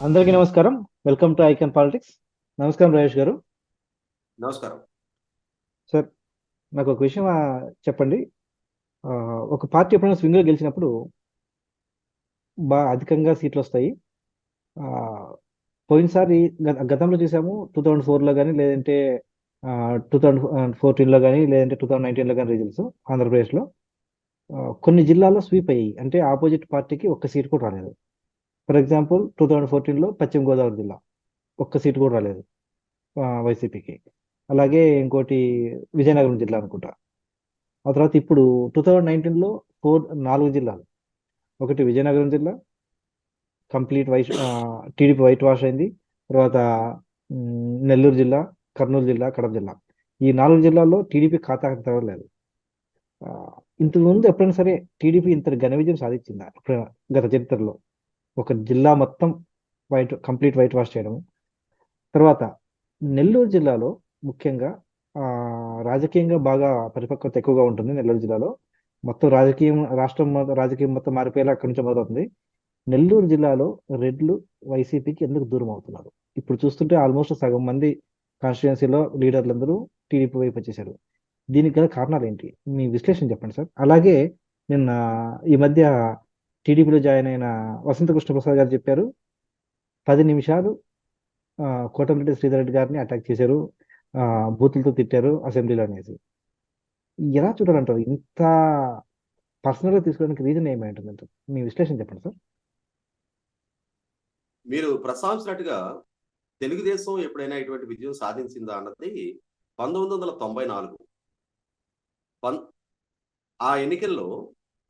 అందరికీ నమస్కారం. Welcome to icon politics. నమస్కారం రాజేష్ గారు. నమస్కారం. సార్, నాకు ఒక విషయం చెప్పండి. ఒక పార్టీ ఎప్పుడైనా స్వింగ్లో గెలిచినప్పుడు బాగా అధికంగా సీట్లు వస్తాయి. ఆ, పోయినసారి గతంలో చూసాము. 2004లో కానీ, లేదంటే 2014లో కానీ, లేదంటే 2019లో కానీ రిజల్ట్స్ ఆంధ్రప్రదేశ్లో కొన్ని జిల్లాల్లో స్వీప్ అయ్యాయి. అంటే ఆపోజిట్ పార్టీకి ఒక్క సీట్ కూడా రాలేదు. ఫర్ ఎగ్జాంపుల్ 2014లో పశ్చిమ గోదావరి జిల్లా ఒక్క సీట్ కూడా రాలేదు వైసీపీకి. అలాగే ఇంకోటి విజయనగరం జిల్లా అనుకుంటా. ఆ తర్వాత ఇప్పుడు 2019లో 4 జిల్లాలు. ఒకటి విజయనగరం జిల్లా కంప్లీట్ టీడీపీ వైట్ వాష్ అయింది. తర్వాత నెల్లూరు జిల్లా, కర్నూలు జిల్లా, కడప జిల్లా. ఈ 4 జిల్లాల్లో టీడీపీ ఖాతా తెరవలేదు. ఆ, ఇంతకుముందు ఎప్పుడైనా సరే టీడీపీ ఇంత ఘన విజయం సాధించిందా ఎప్పుడైనా గత చరిత్రలో? ఒక జిల్లా మొత్తం కంప్లీట్ వైట్ వాష్ చేయడం. తర్వాత నెల్లూరు జిల్లాలో ముఖ్యంగా ఆ, రాజకీయంగా బాగా పరిపక్వత ఎక్కువగా ఉంటుంది. నెల్లూరు జిల్లాలో మొత్తం రాజకీయం మొత్తం మారిపోయేలా అక్కడి నుంచి మొదలవుతుంది. నెల్లూరు జిల్లాలో రెడ్లు వైసీపీకి ఎందుకు దూరం అవుతున్నారు? ఇప్పుడు చూస్తుంటే ఆల్మోస్ట్ సగం మంది కాన్స్టిట్యుయెన్సీలో లీడర్లందరూ టీడీపీ వైపు వచ్చేసారు. దీనికి గల కారణాలు ఏంటి? మీ విశ్లేషణ చెప్పండి సార్. అలాగే నిన్న ఈ మధ్య టీడీపీలో జాయిన్ అయిన వసంత కృష్ణ ప్రసాద్ గారు చెప్పారు, 10 నిమిషాలు కోటమిరెడ్డి శ్రీధర్ రెడ్డి గారిని అటాక్ చేశారు, బూతులతో తిట్టారు అసెంబ్లీలో అనేసి. ఎలా చూడాలంటారు? ఇంత పర్సనల్గా తీసుకోవడానికి రీజన్ ఏమై ఉంటుందంటారు? మీ విశ్లేషణ చెప్పండి సార్. మీరు ప్రస్తావించినట్టుగా తెలుగుదేశం ఎప్పుడైనా ఇటువంటి విజయం సాధించిందా అన్నది 1994 ఆ ఎన్నికల్లో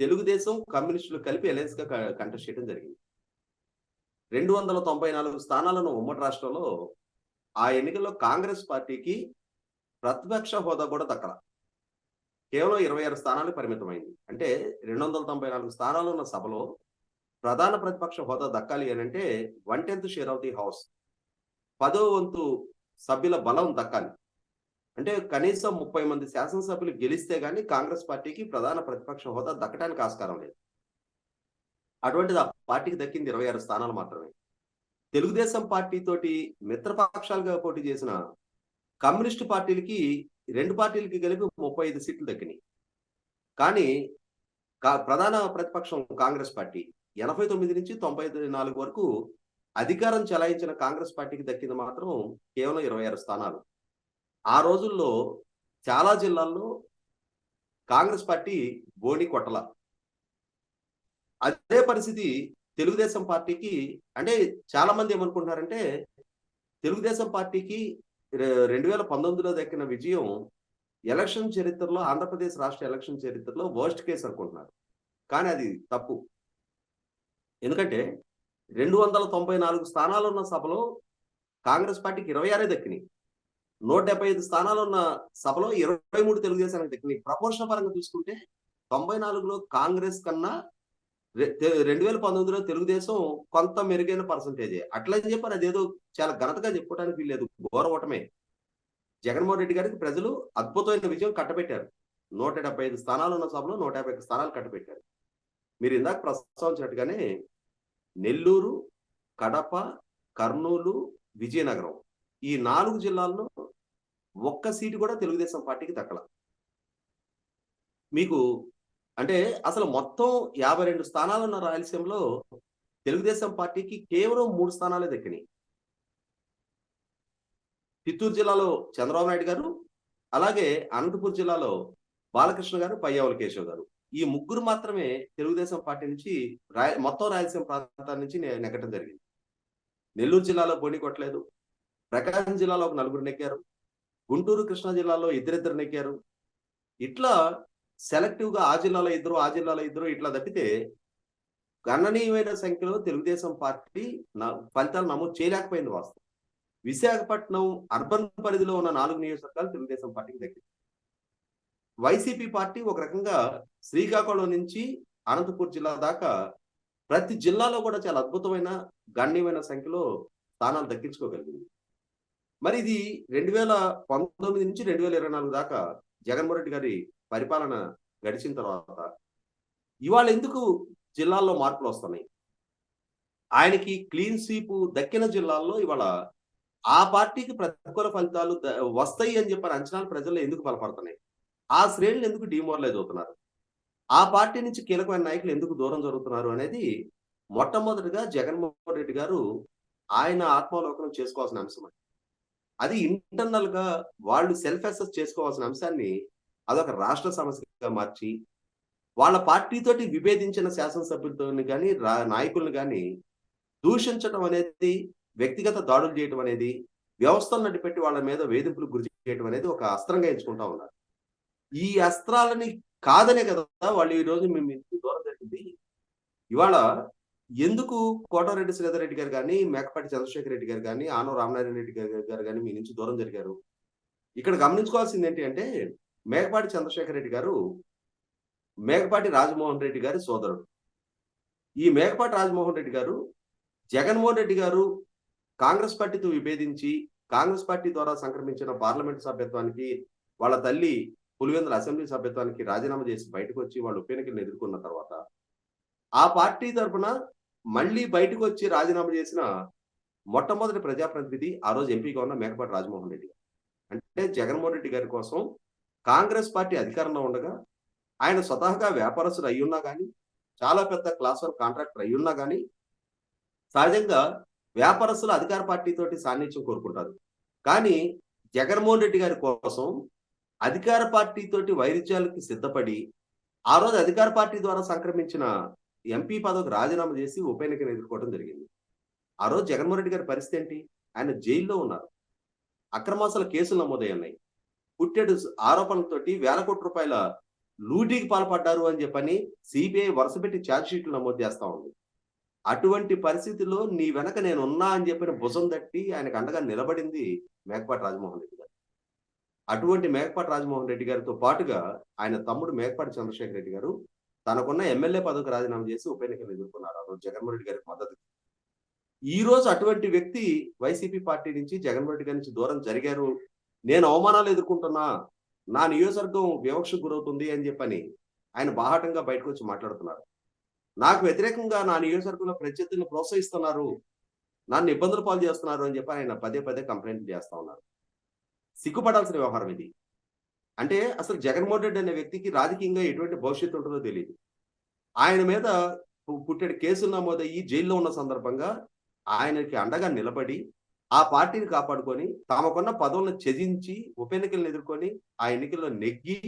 తెలుగుదేశం కమ్యూనిస్టులు కలిపి అలయన్స్ గా కంటెస్ట్ చేయడం జరిగింది. 294 స్థానాలను ఉమ్మడి రాష్ట్రంలో ఆ ఎన్నికల్లో కాంగ్రెస్ పార్టీకి ప్రతిపక్ష హోదా కూడా దక్కల. కేవలం 26 స్థానాలకు పరిమితమైంది. అంటే 294 స్థానాలు ఉన్న సభలో ప్రధాన ప్రతిపక్ష హోదా దక్కాలి అని అంటే 1/10 షేర్ ఆఫ్ ది హౌస్, 10వ వంతు సభ్యుల బలం దక్కాలి. అంటే కనీసం 30 మంది శాసనసభ్యులు గెలిస్తే గానీ కాంగ్రెస్ పార్టీకి ప్రధాన ప్రతిపక్ష హోదా దక్కడానికి ఆస్కారం లేదు. అటువంటిది ఆ పార్టీకి దక్కింది 26 స్థానాలు మాత్రమే. తెలుగుదేశం పార్టీ తోటి మిత్రపక్షాలుగా పోటీ చేసిన కమ్యూనిస్టు పార్టీలకి 2 పార్టీలకి కలిపి 35 సీట్లు దక్కినాయి. కానీ ప్రధాన ప్రతిపక్షం కాంగ్రెస్ పార్టీ 89 నుంచి 94 వరకు అధికారం చెలాయించిన కాంగ్రెస్ పార్టీకి దక్కింది మాత్రం కేవలం 26 స్థానాలు. ఆ రోజుల్లో చాలా జిల్లాల్లో కాంగ్రెస్ పార్టీ బోణి కొట్టల. అదే పరిస్థితి తెలుగుదేశం పార్టీకి. అంటే చాలా మంది ఏమనుకుంటున్నారంటే తెలుగుదేశం పార్టీకి 2019లో దక్కిన విజయం ఎలక్షన్ చరిత్రలో, ఆంధ్రప్రదేశ్ రాష్ట్ర ఎలక్షన్ చరిత్రలో వర్స్ట్ కేసు అనుకుంటున్నారు. కానీ అది తప్పు. ఎందుకంటే 294 స్థానాలు ఉన్న సభలో కాంగ్రెస్ పార్టీకి 26 దక్కినాయి. 175 స్థానాలు ఉన్న సభలో 23 తెలుగుదేశానికి దక్కినాయి. ప్రపోర్షనల్ పరంగా చూసుకుంటే 94లో కాంగ్రెస్ కన్నా 2019లో తెలుగుదేశం కొంత మెరుగైన పర్సంటేజే. అట్లని చెప్పని అదేదో చాలా ఘనతగా చెప్పుకోవడానికి వీల్లేదు. ఘోర ఓటమే. జగన్మోహన్ రెడ్డి గారికి ప్రజలు అద్భుతమైన విజయం కట్టబెట్టారు. 175 స్థానాలు ఉన్న సభలో 150 స్థానాలు కట్టబెట్టారు. మీరు ఇందాక ప్రస్తావించినట్టుగానే నెల్లూరు, కడప, కర్నూలు, విజయనగరం ఈ 4 జిల్లాల్లో ఒక్క సీటు కూడా తెలుగుదేశం పార్టీకి దక్కల. మీకు అంటే అసలు మొత్తం 52 స్థానాలున్న రాయలసీమలో తెలుగుదేశం పార్టీకి కేవలం 3 స్థానాలే దక్కినాయి. చిత్తూరు జిల్లాలో చంద్రబాబు నాయుడు గారు, అలాగే అనంతపురం జిల్లాలో బాలకృష్ణ గారు, పయ్యావుల కేశవ్ గారు. ఈ ముగ్గురు మాత్రమే తెలుగుదేశం పార్టీ నుంచి మొత్తం రాయలసీమ ప్రాంతాల నుంచి నెగ్గడం జరిగింది. నెల్లూరు జిల్లాలో పోటీ కొట్టలేదు. ప్రకాశం జిల్లాలో ఒక 4 నెగ్గారు. గుంటూరు, కృష్ణా జిల్లాలో ఇద్దరిద్దరు నెగ్గారు. ఇట్లా సెలెక్టివ్ గా ఆ జిల్లాలో ఇద్దరు, ఆ జిల్లాలో ఇద్దరు ఇట్లా తప్పితే గణనీయమైన సంఖ్యలో తెలుగుదేశం పార్టీ ఫలితాలు నమోదు చేయలేకపోయింది వాస్తవం. విశాఖపట్నం అర్బన్ పరిధిలో ఉన్న 4 నియోజకవర్గాలు తెలుగుదేశం పార్టీకి దక్కింది. వైసీపీ పార్టీ ఒక రకంగా శ్రీకాకుళం నుంచి అనంతపూర్ జిల్లా దాకా ప్రతి జిల్లాలో కూడా చాలా అద్భుతమైన గణనీయమైన సంఖ్యలో స్థానాలు దక్కించుకోగలిగింది. మరి ఇది 2019 నుంచి 2024 దాకా జగన్మోహన్ రెడ్డి గారి పరిపాలన గడిచిన తర్వాత ఇవాళ ఎందుకు జిల్లాల్లో మార్పులు వస్తున్నాయి? ఆయనకి క్లీన్ స్వీప్ దక్కిన జిల్లాల్లో ఇవాళ ఆ పార్టీకి ప్రతికూల ఫలితాలు వస్తాయి అని చెప్పిన అంచనాలు ప్రజల్లో ఎందుకు బలపడుతున్నాయి? ఆ శ్రేణులు ఎందుకు డిమోరలైజ్ అవుతున్నారు? ఆ పార్టీ నుంచి కీలకమైన నాయకులు ఎందుకు దూరం జరుగుతున్నారు అనేది మొట్టమొదటిగా జగన్మోహన్ రెడ్డి గారు ఆయన ఆత్మావలోకనం చేసుకోవాల్సిన అంశం. అది ఇంటర్నల్ గా వాళ్ళు సెల్ఫ్ అసెస్ చేసుకోవాల్సిన అంశాన్ని అదొక రాష్ట్ర సమస్యగా మార్చి, వాళ్ళ పార్టీతోటి విభేదించిన శాసనసభ్యులతోని గాని, నాయకుల్ని గాని దూషించడం అనేది, వ్యక్తిగత దాడులు చేయటం అనేది, వ్యవస్థలను అడ్డుపెట్టి వాళ్ళ మీద వేధింపులకు గురి చేయడం అనేది ఒక అస్త్రంగా ఎంచుకుంటా ఉన్నారు. ఈ అస్త్రాలని కాదనే కదా వాళ్ళు ఈరోజు మీ నుంచి దూరం జరిగింది. ఇవాళ ఎందుకు కోటారెడ్డి శ్రీధర్ రెడ్డి గారు గాని, మేకపాటి చంద్రశేఖర్ రెడ్డి గారు గాని, ఆనవ రామనారాయణ రెడ్డి గారు గాని మీ నుంచి దూరం జరిగారు? ఇక్కడ గమనించుకోవాల్సింది ఏంటి అంటే, మేకపాటి చంద్రశేఖర్ రెడ్డి గారు మేకపాటి రాజమోహన్ రెడ్డి గారి సోదరుడు. ఈ మేకపాటి రాజమోహన్ రెడ్డి గారు జగన్మోహన్ రెడ్డి గారు కాంగ్రెస్ పార్టీతో విభేదించి, కాంగ్రెస్ పార్టీ ద్వారా సంక్రమించిన పార్లమెంట్ సభ్యత్వానికి, వాళ్ళ తల్లి పులివెందుల అసెంబ్లీ సభ్యత్వానికి రాజీనామా చేసి బయటకొచ్చి వాళ్ళు ఉప ఎన్నికలను ఎదుర్కొన్న తర్వాత, ఆ పార్టీ తరపున మళ్ళీ బయటకొచ్చి రాజీనామా చేసిన మొట్టమొదటి ప్రజాప్రతినిధి ఆ రోజు ఎంపీగా ఉన్న మేకపాటి రాజమోహన్ రెడ్డి గారు. అంటే జగన్మోహన్ రెడ్డి గారి కోసం కాంగ్రెస్ పార్టీ అధికారంలో ఉండగా, ఆయన స్వతహాగా వ్యాపారస్తుడు అయ్యున్నా గాని, చాలా పెద్ద క్లాస్ 1 కాంట్రాక్టర్ అయ్యున్నా గాని, సహజంగా వ్యాపారస్తులు అధికార పార్టీ తోటి సాన్నిధ్యం కోరుకుంటారు. కానీ జగన్మోహన్ రెడ్డి గారి కోసం అధికార పార్టీ తోటి వైరుధ్యాలకి సిద్ధపడి, ఆ రోజు అధికార పార్టీ ద్వారా సంక్రమించిన ఎంపీ పదవికి రాజీనామా చేసి ఉప ఎన్నికను ఎదుర్కోవడం జరిగింది. ఆ రోజు జగన్మోహన్ రెడ్డి గారి పరిస్థితి ఏంటి? ఆయన జైల్లో ఉన్నారు. అక్రమాస్తుల కేసులు నమోదయ్యున్నాయి. పుట్టెడు ఆరోపణలతోటి వేల కోట్ల రూపాయల లూటీకి పాల్పడ్డారు అని చెప్పని సిబిఐ వరుసపెట్టి ఛార్జ్ షీట్లు నమోదు చేస్తా ఉంది. అటువంటి పరిస్థితిలో నీ వెనక నేనున్నా అని చెప్పిన భుజం తట్టి ఆయనకు అండగా నిలబడింది మేకపాటి రాజమోహన్ రెడ్డి గారు. అటువంటి మేకపాటి రాజమోహన్ రెడ్డి గారితో పాటుగా ఆయన తమ్ముడు మేకపాటి చంద్రశేఖర్ రెడ్డి గారు తనకున్న ఎమ్మెల్యే పదవికి రాజీనామా చేసి ఉప ఎన్నికలు ఎదుర్కొన్నారు. ఆ రోజు జగన్మోహన్ రెడ్డి గారికి మద్దతు. ఈ రోజు అటువంటి వ్యక్తి వైసీపీ పార్టీ నుంచి జగన్మోహన్ రెడ్డి గారి నుంచి దూరం జరిగారు. నేను అవమానాలు ఎదుర్కొంటున్నా, నా నియోజకవర్గం వివక్షకు గురవుతుంది అని చెప్పని ఆయన బాహాటంగా బయటకు వచ్చి మాట్లాడుతున్నారు. నాకు వ్యతిరేకంగా నా నియోజకవర్గంలో ప్రత్యర్థులను ప్రోత్సహిస్తున్నారు, నన్ను ఇబ్బందుల పాలు చేస్తున్నారు అని చెప్పి ఆయన పదే పదే కంప్లైంట్లు చేస్తా ఉన్నారు. సిగ్గుపడాల్సిన వ్యవహారం ఇది. అంటే అసలు జగన్మోహన్ రెడ్డి అనే వ్యక్తికి రాజకీయంగా ఎటువంటి భవిష్యత్తు ఉంటుందో తెలియదు. ఆయన మీద పుట్టెడు కేసులు నమోదయ్యి జైల్లో ఉన్న సందర్భంగా ఆయనకి అండగా నిలబడి, ఆ పార్టీని కాపాడుకొని, తమకున్న పదవులను త్యజించి ఉప ఎన్నికలను ఎదుర్కొని, ఆ ఎన్నికల్లో నెగ్గి,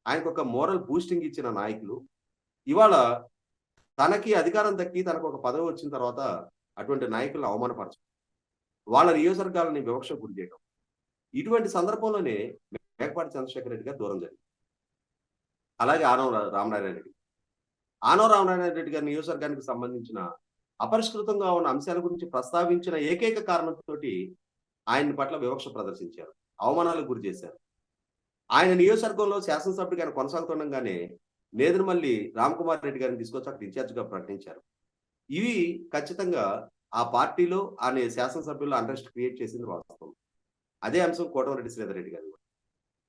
ఆయనకు ఒక మోరల్ బూస్టింగ్ ఇచ్చిన నాయకులు ఇవాళ తనకి అధికారం దక్కి తనకు ఒక పదవి వచ్చిన తర్వాత అటువంటి నాయకులను అవమానపరచడం, వాళ్ళ నియోజకవర్గాలని వివక్షకు గురి చేయడం. ఇటువంటి సందర్భంలోనే మేకపాటి చంద్రశేఖర్ రెడ్డి గారు దూరం జరిగింది. అలాగే రామనారాయణ రెడ్డి. రామనారాయణ రెడ్డి గారి నియోజకవర్గానికి సంబంధించిన అపరిష్కృతంగా ఉన్న అంశాల గురించి ప్రస్తావించిన ఏకైక కారణంతో ఆయన పట్ల వివక్ష ప్రదర్శించారు, అవమానాలకు గురి చేశారు. ఆయన నియోజకవర్గంలో శాసనసభ్యుడిగా ఆయన కొనసాగుతుండగానే నేదురుమల్లి రామకుమార్ రెడ్డి గారిని తీసుకొచ్చి అక్కడ ఇన్ఛార్జిగా ప్రకటించారు. ఇవి ఖచ్చితంగా ఆ పార్టీలో ఆయన శాసనసభ్యుల్లో అంట్రెస్ట్ క్రియేట్ చేసింది వాస్తవం. అదే అంశం కోటమిరెడ్డి శ్రీధర్ రెడ్డి గారు.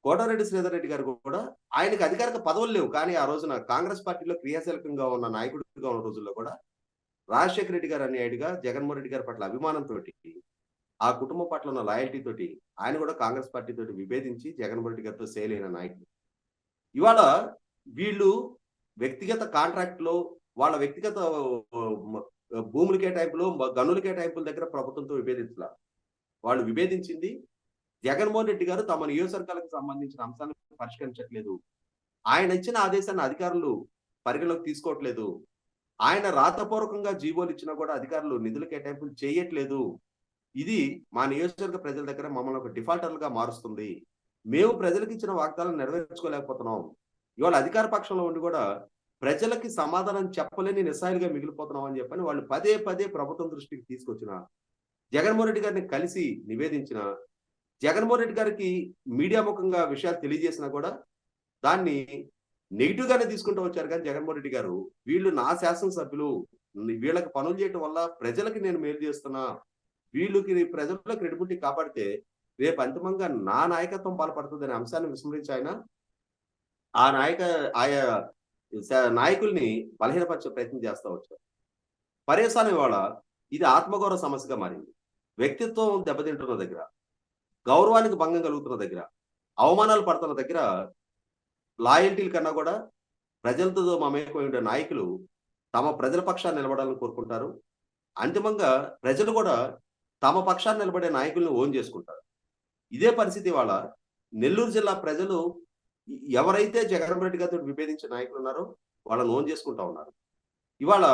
కోటమిరెడ్డి శ్రీధర్ రెడ్డి గారు కూడా ఆయనకు అధికారిక పదవులు లేవు, కానీ ఆ రోజున కాంగ్రెస్ పార్టీలో క్రియాశీలకంగా ఉన్న నాయకుడిగా ఉన్న రోజుల్లో కూడా రాజశేఖర రెడ్డి గారు అనేవాడిగా జగన్మోహన్ రెడ్డి గారి పట్ల అభిమానంతో, ఆ కుటుంబం పట్ల ఉన్న లాయల్టీ తోటి ఆయన కూడా కాంగ్రెస్ పార్టీ తోటి విభేదించి జగన్మోహన్ రెడ్డి గారితో సేల్ అయిన నాయకుడు. ఇవాళ వీళ్ళు వ్యక్తిగత కాంట్రాక్ట్లో వాళ్ళ వ్యక్తిగత భూముల కేటాయింపులు, గనుల కేటాయింపుల దగ్గర ప్రభుత్వంతో విభేదించాల. వాళ్ళు విభేదించింది జగన్మోహన్ రెడ్డి గారు తమ నియోజకవర్గాలకు సంబంధించిన అంశాలను పరిష్కరించట్లేదు, ఆయన ఇచ్చిన ఆదేశాన్ని అధికారులు పరిగణలోకి తీసుకోవట్లేదు, ఆయన రాతపూర్వకంగా జీవోలు ఇచ్చినా కూడా అధికారులు నిధుల కేటాయింపులు చేయట్లేదు, ఇది మా నియోజకవర్గ ప్రజల దగ్గర మమ్మల్ని ఒక డిఫాల్టర్లుగా మారుస్తుంది, మేము ప్రజలకు ఇచ్చిన వాగ్దానాలను నెరవేర్చుకోలేకపోతున్నాం, ఇవాళ అధికార పక్షంలో ఉండి కూడా ప్రజలకి సమాధానం చెప్పలేని నిస్సాయులుగా మిగిలిపోతున్నాం అని చెప్పని వాళ్ళు పదే పదే ప్రభుత్వం దృష్టికి తీసుకొచ్చిన, జగన్మోహన్ రెడ్డి గారిని కలిసి నివేదించిన, జగన్మోహన్ రెడ్డి గారికి మీడియా ముఖంగా విషయాలు తెలియజేసినా కూడా దాన్ని నెగిటివ్ గానే తీసుకుంటూ వచ్చారు. కానీ జగన్మోహన్ రెడ్డి గారు వీళ్ళు నా శాసనసభ్యులు, వీళ్ళకి పనులు చేయటం వల్ల ప్రజలకి నేను మేలు చేస్తున్నా, వీళ్ళకి ప్రజల్లో క్రెడిబిలిటీ కాపాడితే రేపు అంతిమంగా నా నాయకత్వం పాల్పడుతుంది అనే అంశాన్ని విస్మరించి ఆయన ఆయా నాయకుల్ని బలహీనపరిచే ప్రయత్నం చేస్తూ వచ్చారు. పర్యవసానం ఇవాళ ఇది ఆత్మగౌరవ సమస్యగా మారింది. వ్యక్తిత్వం దెబ్బతింటున్న దగ్గర, గౌరవానికి భంగం కలుగుతున్న దగ్గర, అవమానాలు పడుతున్న దగ్గర లాయల్టీల కన్నా కూడా ప్రజలతో మమేకమై ఉండే నాయకులు తమ ప్రజల పక్షాన్ని నిలబడాలని కోరుకుంటారు. అంతిమంగా ప్రజలు కూడా తమ పక్షాన్ని నిలబడే నాయకుల్ని ఓన్ చేసుకుంటారు. ఇదే పరిస్థితి ఇవాళ నెల్లూరు జిల్లా ప్రజలు ఎవరైతే జగన్మోహన్ రెడ్డి గారితో విభేదించే నాయకులు ఉన్నారో వాళ్ళని ఓన్ చేసుకుంటా ఉన్నారు. ఇవాళ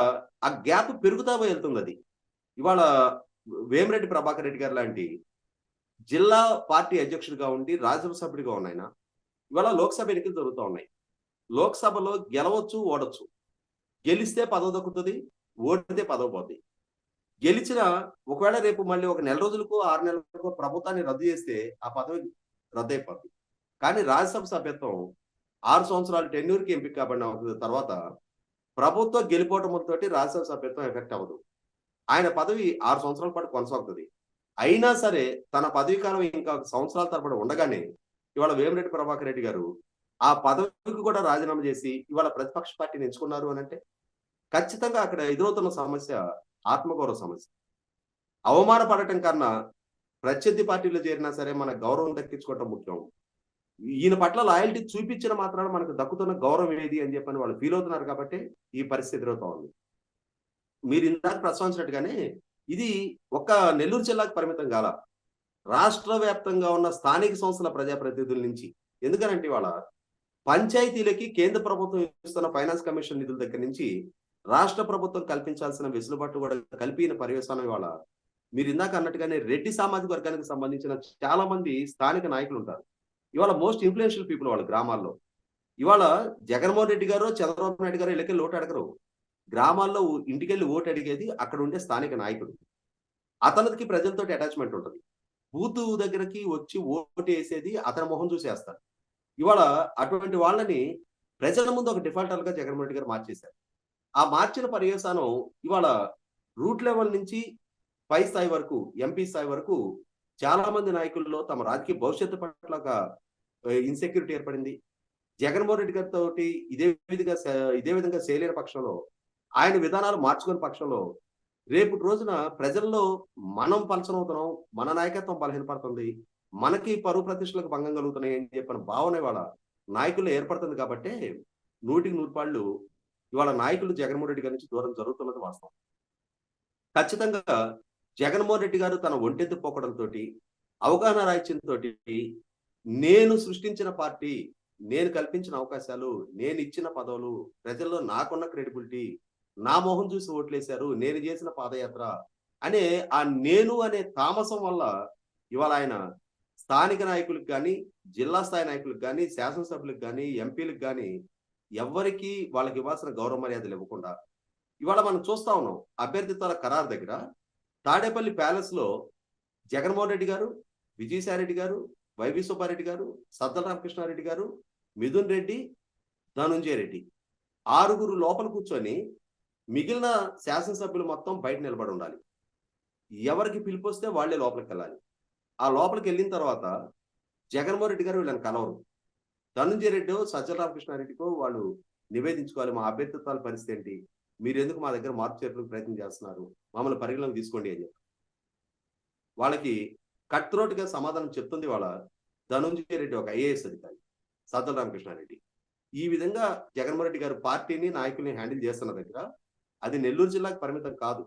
ఆ గ్యాప్ పెరుగుతా వెళ్తుంది. అది ఇవాళ వేమిరెడ్డి ప్రభాకర్ రెడ్డి గారు లాంటి జిల్లా పార్టీ అధ్యక్షుడిగా ఉండి రాజ్యసభ సభ్యుడిగా ఉన్నాయన ఇవాళ లోక్సభ ఎన్నికలు జరుగుతూ ఉన్నాయి. లోక్సభలో గెలవచ్చు, ఓడొచ్చు. గెలిస్తే పదవి దక్కుతుంది, ఓడితే పదవి పోతుంది. గెలిచిన ఒకవేళ రేపు మళ్ళీ ఒక నెల రోజులకు 6 నెలలకు ప్రభుత్వాన్ని రద్దు చేస్తే ఆ పదవి రద్దు అయిపోతుంది. కానీ రాజ్యసభ సభ్యత్వం 6 సంవత్సరాల టెన్యూర్కి ఎంపిక కాబడిన తర్వాత ప్రభుత్వం గెలిపోవటంతో రాజ్యసభ సభ్యత్వం ఎఫెక్ట్ అవ్వదు. ఆయన పదవి 6 సంవత్సరాల పాటు కొనసాగుతుంది. అయినా సరే తన పదవి కాలం ఇంకా సంవత్సరాల తరబడి ఉండగానే ఇవాళ వేమిరెడ్డి ప్రభాకర్ రెడ్డి గారు ఆ పదవికి కూడా రాజీనామా చేసి ఇవాళ ప్రతిపక్ష పార్టీని ఎంచుకున్నారు అని అంటే ఖచ్చితంగా అక్కడ ఎదురవుతున్న సమస్య ఆత్మగౌరవ సమస్య. అవమానపడటం కన్నా ప్రత్యర్థి పార్టీలో చేరినా సరే మన గౌరవం దక్కించుకోవటం ముఖ్యం. ఈయన పట్ల లాయల్టీ చూపించిన మాత్రాన మనకు దక్కుతున్న గౌరవం ఏది అని చెప్పని వాళ్ళు ఫీల్ అవుతున్నారు కాబట్టి ఈ పరిస్థితి ఎదురవుతా ఉంది. మీరు ఇందాక ప్రస్తావించినట్టుగానే ఇది ఒక్క నెల్లూరు జిల్లాకు పరిమితం కాల, రాష్ట్ర వ్యాప్తంగా ఉన్న స్థానిక సంస్థల ప్రజాప్రతినిధుల నుంచి. ఎందుకనంటే ఇవాళ పంచాయతీలకి కేంద్ర ప్రభుత్వం ఇస్తున్న ఫైనాన్స్ కమిషన్ నిధుల దగ్గర నుంచి రాష్ట్ర ప్రభుత్వం కల్పించాల్సిన వెసులుబాటు కూడా కల్పిన పర్యవసానం ఇవాళ మీరు ఇందాక అన్నట్టుగానే రెడ్డి సామాజిక వర్గానికి సంబంధించిన చాలా మంది స్థానిక నాయకులు ఉంటారు. ఇవాళ మోస్ట్ ఇన్ఫ్లుయెన్షియల్ పీపుల్ వాళ్ళ గ్రామాల్లో. ఇవాళ జగన్మోహన్ రెడ్డి గారు, చంద్రబాబు నాయుడు గారు ఇళ్ళకెళ్ళి ఓటు అడగరు. గ్రామాల్లో ఇంటికెళ్ళి ఓటు అడిగేది అక్కడ ఉండే స్థానిక నాయకుడు. అతనికి ప్రజలతోటి అటాచ్మెంట్ ఉంటుంది. బూత్ దగ్గరికి వచ్చి ఓటు వేసేది అతని మొహం చూసేస్తారు. ఇవాళ అటువంటి వాళ్ళని ప్రజల ముందు ఒక డిఫాల్టర్ గా జగన్మోహన్ రెడ్డి గారు మార్చేశారు. ఆ మార్చిన పర్యవసానం ఇవాళ రూట్ లెవెల్ నుంచి పై స్థాయి వరకు, ఎంపీ స్థాయి వరకు చాలా మంది నాయకుల్లో తమ రాజకీయ భవిష్యత్తు పట్ల ఒక ఇన్సెక్యూరిటీ ఏర్పడింది. జగన్మోహన్ రెడ్డి గారితో ఇదే విధంగా చేయలేని పక్షంలో, ఆయన విధానాలు మార్చుకునే పక్షంలో రేపు రోజున ప్రజల్లో మనం పలచనవుతున్నాం, మన నాయకత్వం బలహీనపడుతుంది, మనకి పరువు ప్రతిష్టలకు భంగం కలుగుతున్నాయి అని చెప్పిన భావన ఇవాళ నాయకుల్లో ఏర్పడుతుంది. కాబట్టి 100కి 100 పాళ్ళు ఇవాళ నాయకులు జగన్మోహన్ రెడ్డి గారి నుంచి దూరం జరుగుతున్నది వాస్తవం. ఖచ్చితంగా జగన్మోహన్ రెడ్డి గారు తన ఒంటెత్తు పోకడంతో, అవగాహన రాహిత్యంతో, నేను సృష్టించిన పార్టీ, నేను కల్పించిన అవకాశాలు, నేను ఇచ్చిన పదవులు, ప్రజల్లో నాకున్న క్రెడిబిలిటీ, నా మొహం చూసి ఓట్లేశారు, నేను చేసిన పాదయాత్ర అనే ఆ నేను అనే తామసం వల్ల ఇవాళ ఆయన స్థానిక నాయకులకు కానీ, జిల్లా స్థాయి నాయకులకు కానీ, శాసనసభ్యులకు కానీ, ఎంపీలకు కానీ ఎవరికి వాళ్ళకి ఇవ్వాల్సిన గౌరవ మర్యాదలు ఇవ్వకుండా ఇవాళ మనం చూస్తా ఉన్నాం. అభ్యర్థిత్వాల ఖరారు దగ్గర తాడేపల్లి ప్యాలెస్ లో జగన్మోహన్ రెడ్డి గారు, విజయసాయి రెడ్డి గారు, వైవి సుబ్బారెడ్డి గారు, సద్దల రామకృష్ణారెడ్డి గారు, మిథున్ రెడ్డి, ధనుంజయ రెడ్డి 6 లోపల కూర్చొని మిగిలిన శాసనసభ్యులు మొత్తం బయట నిలబడి ఉండాలి. ఎవరికి పిలుపు వస్తే వాళ్లే లోపలికి వెళ్ళాలి. ఆ లోపలికి వెళ్ళిన తర్వాత జగన్మోహన్ రెడ్డి గారు వీళ్ళని కలవరు. ధనుంజయ రెడ్డి, సజ్జల రామకృష్ణారెడ్డికో వాళ్ళు నివేదించుకోవాలి, మా అభ్యర్థిత్వాల పరిస్థితి ఏంటి, మీరు ఎందుకు మా దగ్గర మార్పు చేర్పులకు ప్రయత్నం చేస్తున్నారు, మమ్మల్ని పరిగణలోకి తీసుకోండి అని చెప్పి వాళ్ళకి కట్ త్రోట్ గా సమాధానం చెప్తుంది వాళ్ళ ధనుంజయ రెడ్డి, ఒక ఐఏఎస్ అధికారి, సజ్జల రామకృష్ణారెడ్డి. ఈ విధంగా జగన్మోహన్ రెడ్డి గారు పార్టీని, నాయకుల్ని హ్యాండిల్ చేస్తున్న దగ్గర అది నెల్లూరు జిల్లాకు పరిమితం కాదు.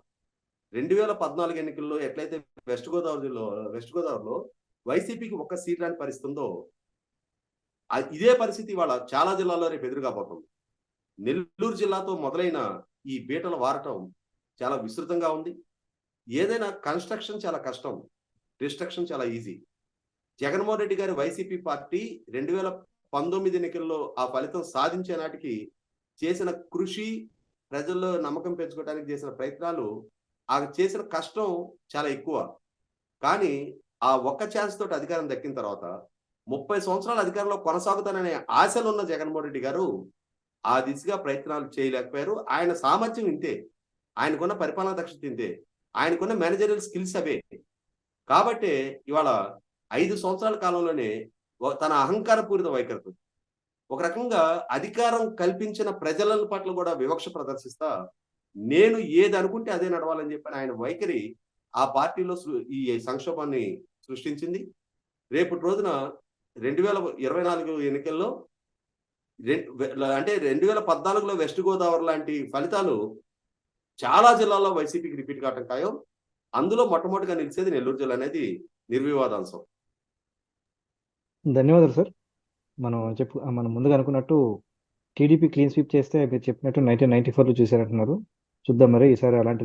2014 ఎన్నికల్లో ఎట్లయితే వెస్ట్ గోదావరిలో వైసీపీకి 1 సీట్ రాని పరిస్థితి ఉందో ఇదే పరిస్థితి ఇవాళ చాలా జిల్లాల్లో రేపు ఎదురుగాబోతుంది. నెల్లూరు జిల్లాతో మొదలైన ఈ బీటల వారటం చాలా విస్తృతంగా ఉంది. ఏదైనా కన్స్ట్రక్షన్ చాలా కష్టం, డిస్ట్రక్షన్ చాలా ఈజీ. జగన్మోహన్ రెడ్డి గారి వైసీపీ పార్టీ 2019 ఎన్నికల్లో ఆ ఫలితం సాధించే నాటికి చేసిన కృషి, ప్రజల్లో నమ్మకం పెంచుకోవడానికి చేసిన ప్రయత్నాలు, ఆ చేసిన కష్టం చాలా ఎక్కువ. కానీ ఆ ఒక్క ఛాన్స్ తోటి అధికారం దక్కిన తర్వాత 30 సంవత్సరాల అధికారంలో కొనసాగుతాననే ఆశలు ఉన్న జగన్మోహన్ రెడ్డి గారు ఆ దిశగా ప్రయత్నాలు చేయలేకపోయారు. ఆయన సామర్థ్యం ఇంతే, ఆయనకున్న పరిపాలనా దక్షత ఇంతే, ఆయనకున్న మేనేజరియల్ స్కిల్స్ అవే. కాబట్టి ఇవాళ 5 సంవత్సరాల కాలంలోనే తన అహంకారపూరిత వైఖరితో ఒక రకంగా అధికారం కల్పించిన ప్రజల పట్ల కూడా వివక్ష ప్రదర్శిస్తా నేను ఏది అనుకుంటే అదే నడవాలని చెప్పని ఆయన వైఖరి ఆ పార్టీలో ఈ సంక్షోభాన్ని సృష్టించింది. రేపటి రోజున 2024 ఎన్నికల్లో అంటే 2014లో వెస్ట్ గోదావరి లాంటి ఫలితాలు చాలా జిల్లాల్లో వైసీపీకి రిపీట్ కావటం ఖాయం. అందులో మొట్టమొదటిగా నిలిచేది నెల్లూరు జిల్లా అనేది నిర్వివాదాంశం. ధన్యవాదాలు సార్. మనం ముందుగా అనుకున్నట్టు టీడీపీ క్లీన్ స్వీప్ చేస్తే మీరు చెప్పినట్టు 1994లో చూశారంటున్నారు. చూద్దాం మరి ఈసారి అలాంటి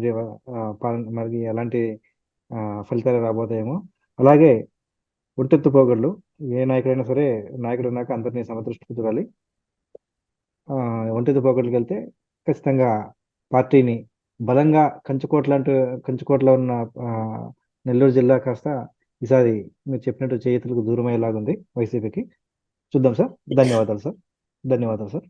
మరి అలాంటి ఫలితాలు రాబోతాయేమో. అలాగే ఒంటెత్తు పోగొడ్లు ఏ నాయకుడైనా సరే, నాయకుడు ఉన్నాక అందరినీ సమదృష్టికి చూడాలి. ఒంటెత్తు పోగొడ్లకు వెళ్తే ఖచ్చితంగా పార్టీని బలంగా కంచుకోటలో ఉన్న నెల్లూరు జిల్లా కాస్త ఈసారి మీరు చెప్పినట్టు చేతులకు దూరం అయ్యేలాగుంది వైసీపీకి. చూద్దాం సార్. ధన్యవాదాలు సార్.